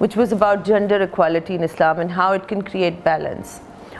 which was about gender equality in Islam and how it can create balance.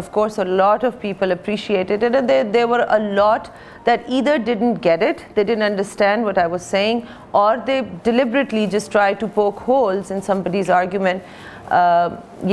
Of course a lot of people appreciated it, and there were a lot that either didn't get it, they didn't understand what I was saying, or they deliberately just try to poke holes in somebody's argument.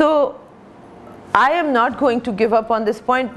So I am not going to give up on this point.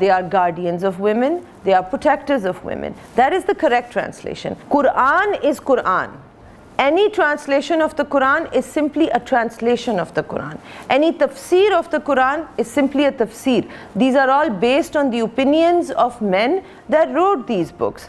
They are guardians of women, they are protectors of women. That is the correct translation. Quran is Quran. Any translation of the Quran is simply a translation of the Quran. Any tafsir of the Quran is simply a tafsir. These are all based on the opinions of men that wrote these books.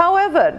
However,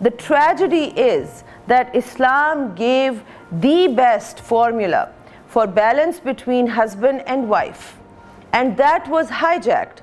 the tragedy is that Islam gave the best formula for balance between husband and wife, and that was hijacked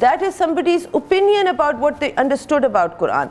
That is somebody's opinion about what they understood about Quran.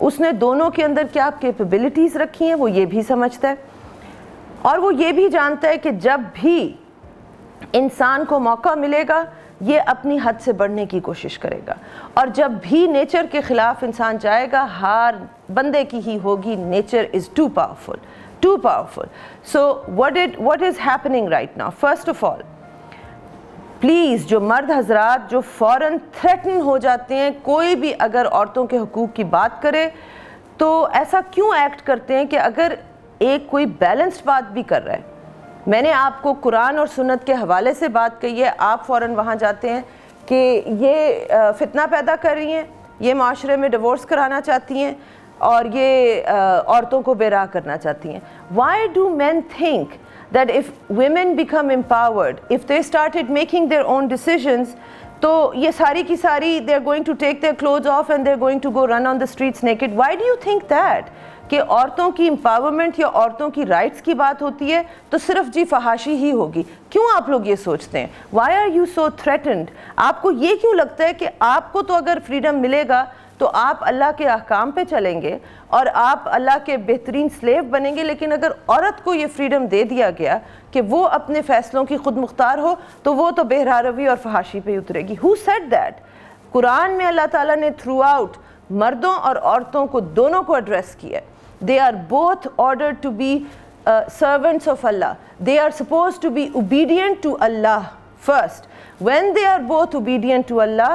اس نے دونوں کے اندر کیا capabilities رکھی ہیں وہ یہ بھی سمجھتا ہے، اور وہ یہ بھی جانتا ہے کہ جب بھی انسان کو موقع ملے گا یہ اپنی حد سے بڑھنے کی کوشش کرے گا، اور جب بھی نیچر کے خلاف انسان جائے گا ہار بندے کی ہی ہوگی. Nature is too powerful. So what is happening right now? First of all, please جو مرد حضرات جو فوراً تھریٹن ہو جاتے ہیں کوئی بھی اگر عورتوں کے حقوق کی بات کرے تو ایسا کیوں ایکٹ کرتے ہیں کہ اگر ایک کوئی بیلنسڈ بات بھی کر رہا ہے. میں نے آپ کو قرآن اور سنت کے حوالے سے بات کہی ہے، آپ فوراً وہاں جاتے ہیں کہ یہ فتنہ پیدا کر رہی ہیں، یہ معاشرے میں ڈیورس کرانا چاہتی ہیں اور یہ عورتوں کو بے راہ کرنا چاہتی ہیں. Why do men think that if women become empowered, if they started making their own decisions, تو یہ ساری کی ساری they're going to take their clothes off and they're going to go run on the streets naked? Why do you think that? کہ عورتوں کی empowerment یا عورتوں کی رائٹس کی بات ہوتی ہے تو صرف جی فحاشی ہی ہوگی. کیوں آپ لوگ یہ سوچتے ہیں؟ Why are you so threatened? آپ کو یہ کیوں لگتا ہے کہ آپ کو تو اگر فریڈم ملے گا تو آپ اللہ کے احکام پہ چلیں گے اور آپ اللہ کے بہترین سلیو بنیں گے، لیکن اگر عورت کو یہ فریڈم دے دیا گیا کہ وہ اپنے فیصلوں کی خود مختار ہو تو وہ تو بے روی اور فحاشی پہ اترے گی. Who said that? قرآن میں اللہ تعالیٰ نے تھرو آؤٹ مردوں اور عورتوں کو دونوں کو ایڈریس کیا. They are both ordered to be servants of Allah. They are supposed to be obedient to Allah first. When they are both obedient to Allah,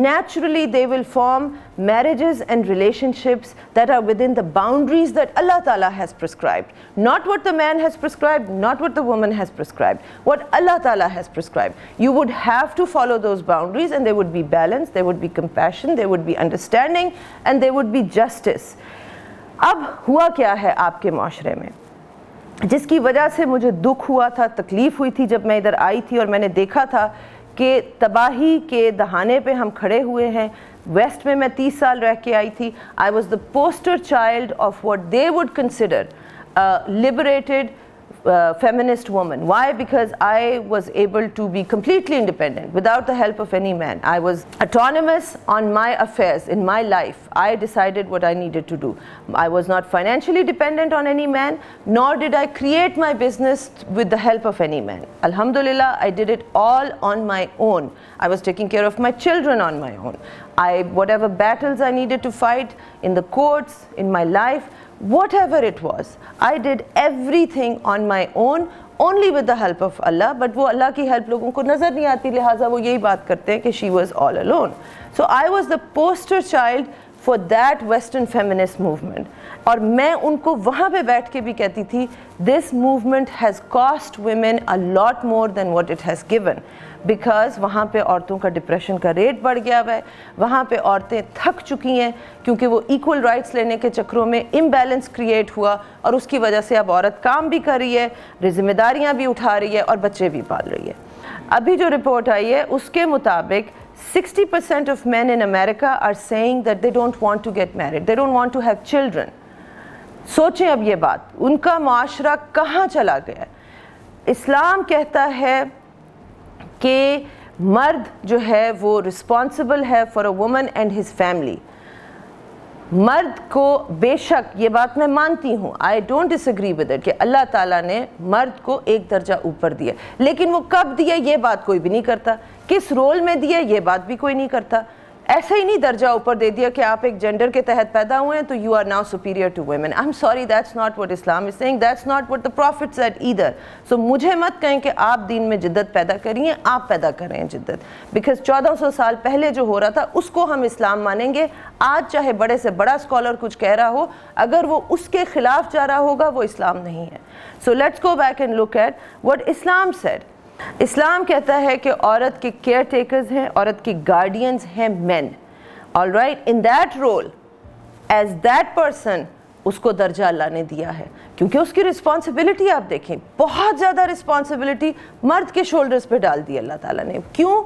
naturally they will form marriages and relationships that are within the boundaries that Allah Ta'ala has prescribed. Not what the man has prescribed, not what the woman has prescribed, what Allah Ta'ala has prescribed. You would have to follow those boundaries and there would be balance, there would be compassion, there would be understanding, and there would be justice. اب ہوا کیا ہے آپ کے معاشرے میں جس کی وجہ سے مجھے دکھ ہوا تھا، تکلیف ہوئی تھی جب میں ادھر آئی تھی اور میں نے دیکھا تھا کہ تباہی کے دہانے پہ ہم کھڑے ہوئے ہیں. ویسٹ میں 30 سال رہ کے آئی تھی. I was the poster child of what they would consider liberated feminist woman. Why? Because I was able to be completely independent without the help of any man. I was autonomous on my affairs in my life. I decided what I needed to do. I was not financially dependent on any man, nor did I create my business with the help of any man. Alhamdulillah, I did it all on my own. I was taking care of my children on my own. Whatever battles I needed to fight in the courts, in my life, whatever it was, I did everything on my own, only with the help of Allah. But وہ اللہ کی help لوگوں کو نظر نہیں آتی، لہٰذا وہ یہی بات کرتے ہیں کہ she was all alone. So I was the poster child for that Western feminist movement. اور میں ان کو وہاں پہ بیٹھ کے بھی کہتی تھی this movement has cost women a lot more than what it has given. Because وہاں پہ عورتوں کا ڈپریشن کا ریٹ بڑھ گیا ہوا ہے، وہاں پہ عورتیں تھک چکی ہیں کیونکہ وہ ایکول رائٹس لینے کے چکروں میں امبیلنس کریٹ ہوا، اور اس کی وجہ سے اب عورت کام بھی کر رہی ہے، ذمہ داریاں بھی اٹھا رہی ہے اور بچے بھی پال رہی ہے. ابھی جو رپورٹ آئی ہے اس کے مطابق 60% of men in America are saying that they don't want to get married, they don't want to have children. سوچیں اب یہ بات، ان کا معاشرہ کہاں چلا گیا ہے. اسلام کہتا ہے کہ مرد جو ہے وہ رسپانسبل ہے for a woman and his family. مرد کو بے شک یہ بات میں مانتی ہوں، I don't disagree with it, کہ اللہ تعالیٰ نے مرد کو ایک درجہ اوپر دیا، لیکن وہ کب دیا یہ بات کوئی بھی نہیں کرتا، کس رول میں دیا یہ بات بھی کوئی نہیں کرتا. ایسے ہی نہیں درجہ اوپر دے دیا کہ آپ ایک جینڈر کے تحت پیدا ہوئے ہیں تو you are now superior to women. I'm sorry, that's not what Islam is saying, that's not what the Prophet said either. So مجھے مت کہیں کہ آپ دین میں جدت پیدا کریے، آپ پیدا کریں جدت، because 1400 سال پہلے جو ہو رہا تھا اس کو ہم اسلام مانیں گے. آج چاہے بڑے سے بڑا اسکالر کچھ کہہ رہا ہو، اگر وہ اس کے خلاف جا رہا ہوگا وہ اسلام نہیں ہے. So let's go back and look at what Islam said. اسلام کہتا ہے کہ عورت کے کیئر ٹیکرز ہیں، عورت کے گارڈینز ہیں men. All right, in that role as that person اس کو درجہ اللہ نے دیا ہے، کیونکہ اس کی رسپانسبلٹی آپ دیکھیں بہت زیادہ رسپانسبلٹی مرد کے شولڈرز پہ ڈال دی اللہ تعالیٰ نے. کیوں؟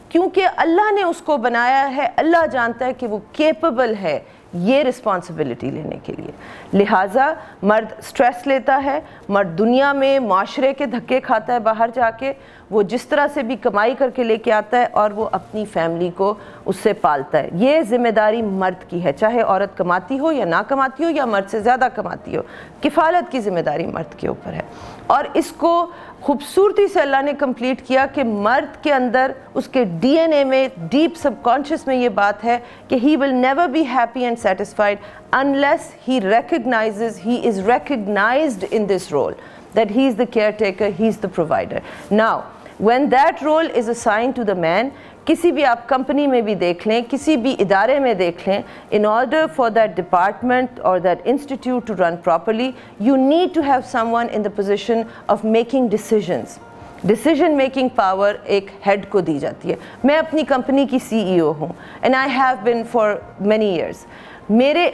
کیونکہ اللہ نے اس کو بنایا ہے، اللہ جانتا ہے کہ وہ کیپیبل ہے یہ رسپانسبلٹی لینے کے لیے. لہٰذا مرد سٹریس لیتا ہے، مرد دنیا میں معاشرے کے دھکے کھاتا ہے باہر جا کے، وہ جس طرح سے بھی کمائی کر کے لے کے آتا ہے اور وہ اپنی فیملی کو اس سے پالتا ہے. یہ ذمہ داری مرد کی ہے, چاہے عورت کماتی ہو یا نہ کماتی ہو یا مرد سے زیادہ کماتی ہو, کفالت کی ذمہ داری مرد کے اوپر ہے. اور اس کو خوبصورتی سے اللہ نے کمپلیٹ کیا کہ مرد کے اندر اس کے ڈی این اے میں, ڈیپ سب کانشیس میں یہ بات ہے کہ he will never be happy and satisfied unless he recognizes he is recognized in this role, that he is the caretaker, he is the provider. Now, when that role is assigned to the man, کسی بھی آپ company میں بھی دیکھ لیں, کسی بھی ادارے میں دیکھ لیں, in order for that department or that institute to run properly, you need to have someone in the position of making decisions. Decision making power ایک ہیڈ کو دی جاتی ہے. میں اپنی کمپنی کی سی ای او ہوں and I have been for many years. میرے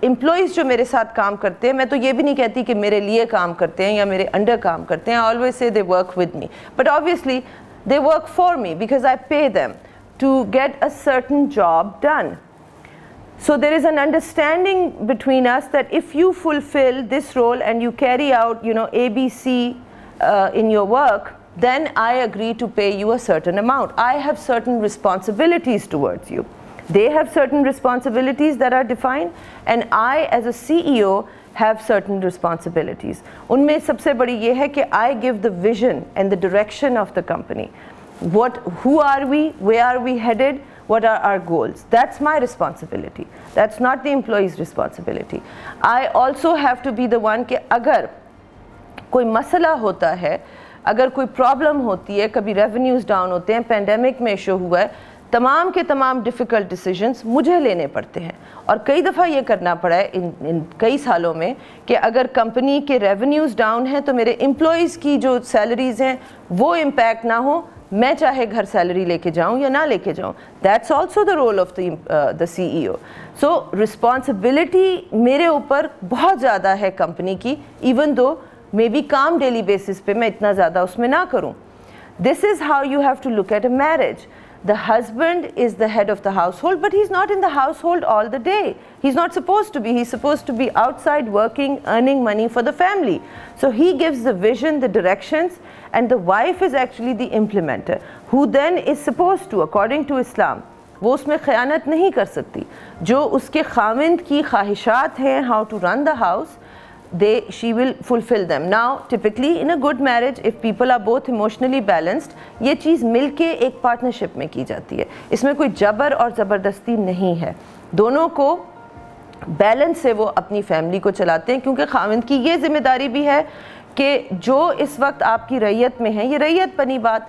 employees جو میرے ساتھ کام کرتے ہیں, میں تو یہ بھی نہیں کہتی کہ میرے لیے کام کرتے ہیں یا میرے انڈر کام کرتے ہیں. I always say they work with me, but obviously they work for me because I pay them to get a certain job done. So there is an understanding between us that if you fulfill this role and you carry out, ABC in your work, then I agree to pay you a certain amount. I have certain responsibilities towards you. They have certain responsibilities that are defined, and I as a CEO have certain responsibilities. ان میں سب سے بڑی یہ ہے کہ I give the vision and the direction of the company. Who are we? Where are we headed? What are our goals? That's my responsibility. That's not the employee's responsibility. I also have to be the one کہ اگر کوئی مسئلہ ہوتا ہے, اگر کوئی problem ہوتی ہے, کبھی ریونیوز ڈاؤن ہوتے ہیں, پینڈیمک میں ایشو ہوا ہے, تمام کے تمام ڈیفیکلٹ ڈیسیجنز مجھے لینے پڑتے ہیں. اور کئی دفعہ یہ کرنا پڑا ہے ان کئی سالوں میں کہ اگر کمپنی کے ریونیوز ڈاؤن ہیں تو میرے امپلائیز کی جو سیلریز ہیں وہ امپیکٹ نہ ہو, میں چاہے گھر سیلری لے کے جاؤں یا نہ لے کے جاؤں. That's also the role of the CEO so او. سو رسپانسبلٹی میرے اوپر بہت زیادہ ہے کمپنی کی, ایون دو مے بی کام ڈیلی بیسس پہ میں اتنا زیادہ اس میں نہ کروں. This is how you have to look at a marriage. The husband is the head of the household, but he's not in the household all the day. He's not supposed to be. He's supposed to be outside working, earning money for the family. So he gives the vision, the directions, and the wife is actually the implementer, who then is supposed to, according to Islam, وہ اس میں خیانت نہیں کر سکتی. جو اس کے خاوند کی خواہشات ہیں how to run the house, she will fulfill them. Now typically in a good marriage, if people are both emotionally balanced, یہ چیز مل کے ایک پارٹنرشپ میں کی جاتی ہے. اس میں کوئی جبر اور زبردستی نہیں ہے, دونوں کو بیلنس سے وہ اپنی فیملی کو چلاتے ہیں. کیونکہ خاوند کی یہ ذمہ داری بھی ہے کہ جو اس وقت آپ کی رعیت میں ہیں, یہ رعیت بنی بات,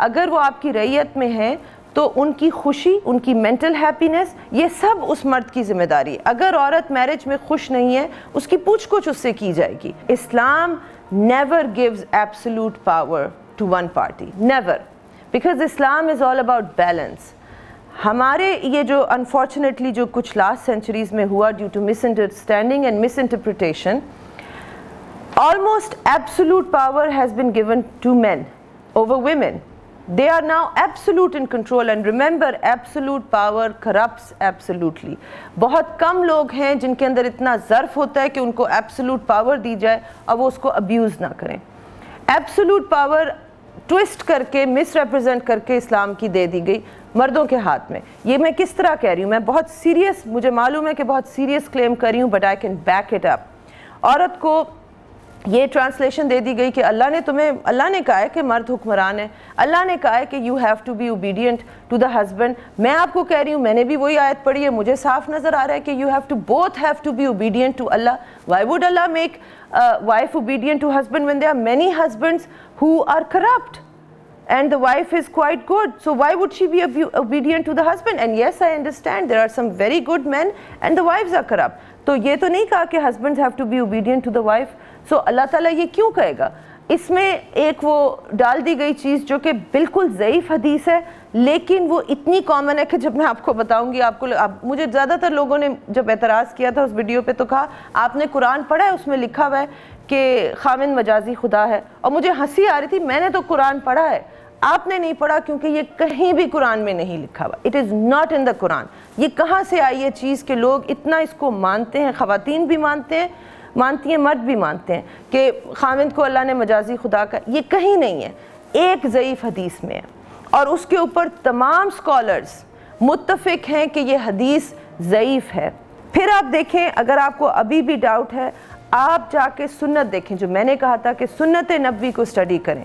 اگر وہ آپ کی رعیت میں ہیں تو ان کی خوشی, ان کی مینٹل ہیپینس, یہ سب اس مرد کی ذمہ داری ہے. اگر عورت میرج میں خوش نہیں ہے, اس کی پوچھ گچھ اس سے کی جائے گی. اسلام never gives absolute power to one party, never, because Islam is all about balance. ہمارے یہ جو انفارچونیٹلی جو کچھ لاسٹ سینچریز میں ہوا due to misunderstanding and misinterpretation, almost absolute power has been given to men over women. They are now absolute in control, and remember, absolute power corrupts absolutely. بہت کم لوگ ہیں جن کے اندر اتنا ظرف ہوتا ہے کہ ان کو absolute power دی جائے اور وہ اس کو abuse نہ کریں. absolute power twist کر کے, مس ریپرزینٹ کر کے اسلام کی دے دی گئی مردوں کے ہاتھ میں. یہ میں کس طرح کہہ رہی ہوں, میں بہت سیریس, مجھے معلوم ہے کہ بہت سیریس کلیم کر رہی ہوں, but I can back it up. عورت کو یہ ٹرانسلیشن دے دی گئی کہ اللہ نے کہا ہے کہ مرد حکمران ہے, اللہ نے کہا ہے کہ you have to be obedient to the husband. میں آپ کو کہہ رہی ہوں, میں نے بھی وہی آیت پڑھی ہے, مجھے صاف نظر آ رہا ہے کہ you have to both have to be obedient to Allah. Why would Allah make wife obedient to husband when there are many husbands who are corrupt and the wife is quite good? So why would she be obedient to the husband? And yes, I understand there are some very good men and the wives are corrupt. تو یہ تو نہیں کہا کہ husbands have to be obedient to the wife. So اللہ تعالیٰ یہ کیوں کہے گا؟ اس میں ایک وہ ڈال دی گئی چیز جو کہ بالکل ضعیف حدیث ہے, لیکن وہ اتنی کامن ہے کہ جب میں آپ کو بتاؤں گی, مجھے زیادہ تر لوگوں نے جب اعتراض کیا تھا اس ویڈیو پہ تو کہا آپ نے قرآن پڑھا ہے, اس میں لکھا ہوا ہے کہ خامن مجازی خدا ہے. اور مجھے ہنسی آ رہی تھی, میں نے تو قرآن پڑھا ہے, آپ نے نہیں پڑھا, کیونکہ یہ کہیں بھی قرآن میں نہیں لکھا ہوا. اٹ از ناٹ ان دا قرآن. یہ کہاں سے آئی یہ چیز کہ لوگ اتنا اس کو مانتے ہیں, خواتین بھی مانتی ہیں, مرد بھی مانتے ہیں کہ خاوند کو اللہ نے مجازی خدا کا, یہ کہیں نہیں ہے. ایک ضعیف حدیث میں ہے اور اس کے اوپر تمام سکالرز متفق ہیں کہ یہ حدیث ضعیف ہے. پھر آپ دیکھیں اگر آپ کو ابھی بھی ڈاؤٹ ہے آپ جا کے سنت دیکھیں, جو میں نے کہا تھا کہ سنت نبوی کو اسٹڈی کریں.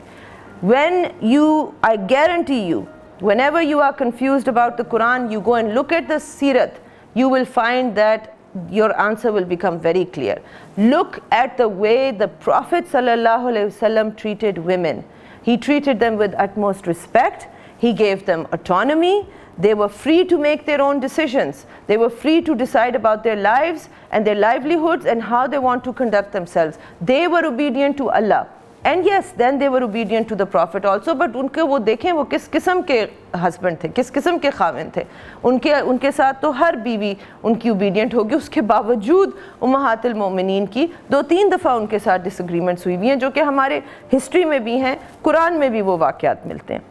I guarantee you, whenever you are confused about the Quran, you go and look at the Sirat, you will find that your answer will become very clear. Look at the way the Prophet ﷺ treated women. He treated them with utmost respect. He gave them autonomy. They were free to make their own decisions. They were free to decide about their lives and their livelihoods and how they want to conduct themselves. They were obedient to Allah. And yes, then they were obedient to the Prophet also, but ان کے وہ دیکھیں وہ کس قسم کے husband تھے, کس قسم کے خاوند تھے. ان کے ساتھ تو ہر بیوی ان کی اوبیڈینٹ ہوگی. اس کے باوجود امہات المومنین کی 2-3 دفعہ ان کے ساتھ ڈس ایگریمنٹس ہوئی ہیں, جو کہ ہمارے ہسٹری میں بھی ہیں, قرآن میں بھی وہ واقعات ملتے ہیں.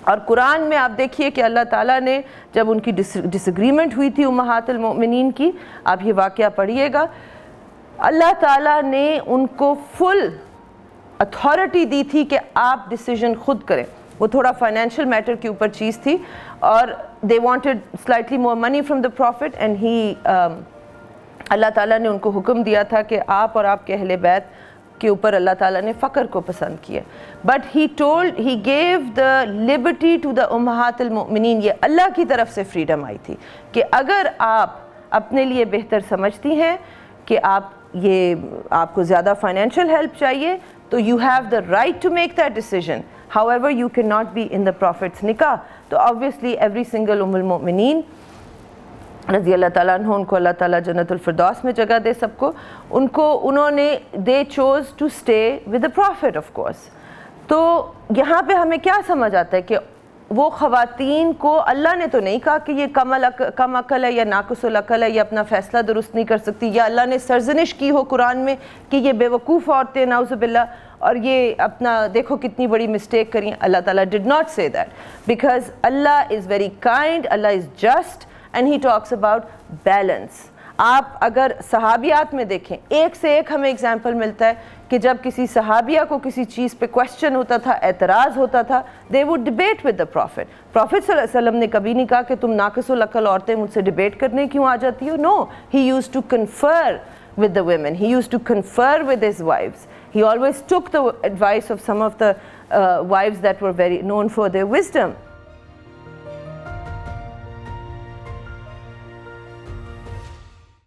اور قرآن میں آپ دیکھیے کہ اللہ تعالیٰ نے جب ان کی ڈس ایگریمنٹ ہوئی تھی امہات المومنین کی, آپ یہ واقعہ پڑھیے گا, اللہ تعالیٰ نے ان کو فل اتھارٹی دی تھی کہ آپ ڈیسیجن خود کریں. وہ تھوڑا فائنینشیل میٹر کے اوپر چیز تھی اور they wanted slightly more money from the profit and he Allah تعالیٰ نے ان کو حکم دیا تھا کہ آپ اور آپ کے اہل بیت کے اوپر اللہ تعالیٰ نے فقر کو پسند کیا. But he gave the liberty to the امہات المؤمنین. یہ اللہ کی طرف سے فریڈم آئی تھی کہ اگر آپ اپنے لیے بہتر سمجھتی ہیں کہ آپ کو زیادہ فائنینشیل ہیلپ چاہیے تو you have the right to make that decision. However, you cannot be in the Prophet's nikah. تو obviously every single المؤمنین رضی اللہ تعالیٰ عنہ, ان کو اللہ تعالیٰ جنت الفردوس میں جگہ دے سب کو, انہوں نے they chose to stay with the Prophet of course. تو یہاں پہ ہمیں کیا سمجھ آتا ہے کہ وہ خواتین کو اللہ نے تو نہیں کہا کہ یہ کم عقل ہے یا ناقص العقل ہے یا اپنا فیصلہ درست نہیں کر سکتی, یا اللہ نے سرزنش کی ہو قرآن میں کہ یہ بے وقوف عورتیں نعوذ باللہ اور یہ اپنا دیکھو کتنی بڑی مسٹیک کریں. اللہ تعالیٰ did not say that because Allah is very kind, Allah is just and he talks about balance. آپ اگر صحابیات میں دیکھیں ایک سے ایک ہمیں اگزامپل ملتا ہے کہ جب کسی صحابیہ کو کسی چیز پہ کویسچن ہوتا تھا, اعتراض ہوتا تھا, they would debate with the Prophet. Prophet صلی اللہ علیہ وسلم نے کبھی نہیں کہا کہ تم ناقص العقل عورتیں مجھ سے ڈیبیٹ کرنے کیوں آ جاتی ہو. No, he used to confer with the women. He used to confer with his wives. He always took the advice of some of the wives that were very known for their wisdom.